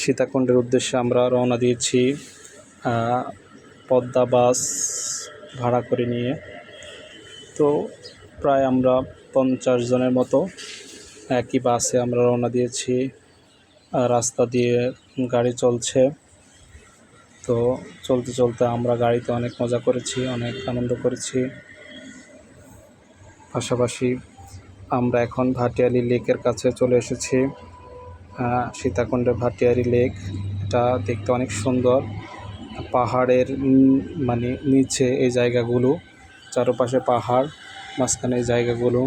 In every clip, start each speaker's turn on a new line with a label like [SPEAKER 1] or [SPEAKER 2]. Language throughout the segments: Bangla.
[SPEAKER 1] সীতাকুণ্ডের উদ্দেশ্যে আমরা রওনা দিয়েছি পদ্মা বাস ভাড়া করে নিয়ে। তো প্রায় আমরা 50 জনের মতো একই বাসে আমরা রওনা দিয়েছি। রাস্তা দিয়ে গাড়ি চলছে। তো চলতে চলতে আমরা গাড়িতে অনেক মজা করেছি, অনেক আনন্দ করেছি। পাশাপাশি আমরা এখন ভাটিয়ালি লেকের কাছে চলে এসেছি। সীতাকুণ্ডের ভাটিয়ালি লেক, এটা দেখতে অনেক সুন্দর। পাহাড়ের মানে নিচে এই জায়গাগুলো, চারপাশে পাহাড়, মাঝখানে এই জায়গাগুলো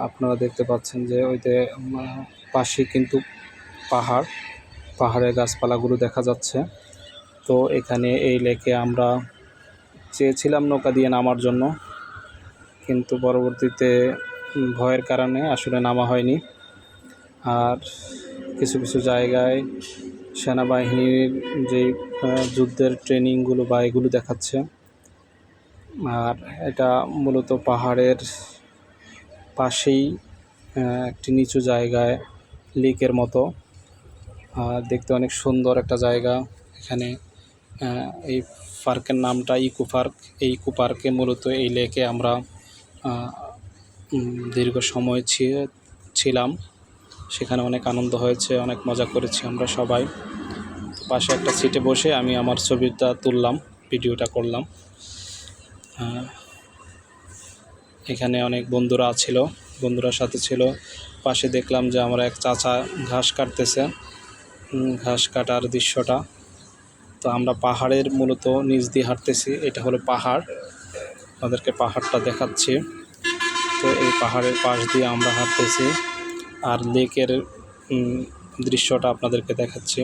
[SPEAKER 1] আপনারা দেখতে পাচ্ছেন যে ওইতে পাশে কিন্তু পাহাড়ের গাছপালাগুলো দেখা যাচ্ছে। তো এখানে এই লেকে আমরা চেয়েছিলাম নৌকা দিয়ে নামার জন্য, কিন্তু পরবর্তীতে ভয়ের কারণে আসলে নামা হয়নি। আর কিছু কিছু জায়গায় সেনাবাহিনীর যে যুদ্ধের ট্রেনিংগুলো বা এগুলো দেখাচ্ছে। আর এটা মূলত পাহাড়ের পাশেই একটি নিচু জায়গায় লেকের মতো, দেখতে অনেক সুন্দর একটা জায়গা। এখানে এই পার্কের নামটা ইকো পার্ক। এই ইকো পার্কে মূলত এই লেকে আমরা দীর্ঘ সময় ছিলাম। সেখানে অনেক আনন্দ হয়েছে, অনেক মজা করেছি আমরা সবাই। পাশে একটা সিটে বসে আমি আমার ছবিটা তুললাম, ভিডিওটা করলাম। এখানে অনেক বন্ধুরা সাথে ছিল। পাশে দেখলাম যে আমরা এক চাচা ঘাস কাটতেছে, ঘাস কাটার দৃশ্যটা। তো আমরা পাহাড়ের মূলত নিচ দিয়ে হাঁটতেছি। এটা হলো পাহাড়, আমাদেরকে পাহাড়টা দেখাচ্ছি। তো এই পাহাড়ের পাশ দিয়ে আমরা হাঁটতেছি আর লেকের দৃশ্যটা আপনাদেরকে দেখাচ্ছি।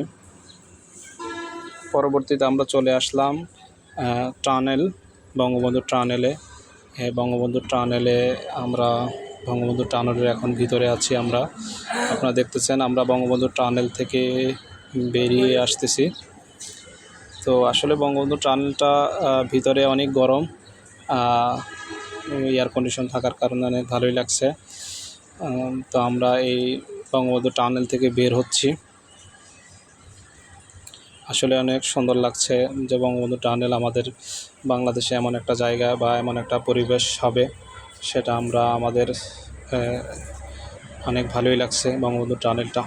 [SPEAKER 1] পরবর্তীতে আমরা চলে আসলাম বঙ্গবন্ধু টানেলে। বঙ্গবন্ধু টানেলের এখন ভিতরে আছি আমরা। আপনারা দেখতেছেন আমরা বঙ্গবন্ধু টানেল থেকে বেরিয়ে আসতেছি। তো আসলে বঙ্গবন্ধু টানেলটা ভিতরে অনেক গরম, এয়ার কন্ডিশন থাকার কারণে অনেক ভালোই লাগছে। তো আমরা এই বঙ্গবন্ধু টানেল থেকে বের হচ্ছি। আসলে অনেক সুন্দর লাগছে যে বঙ্গবন্ধু টানেল আমাদের বাংলাদেশে এমন একটা জায়গা বা এমন একটা পরিবেশ হবে, সেটা আমাদের অনেক ভালোই লাগছে বঙ্গবন্ধু টানেলটা।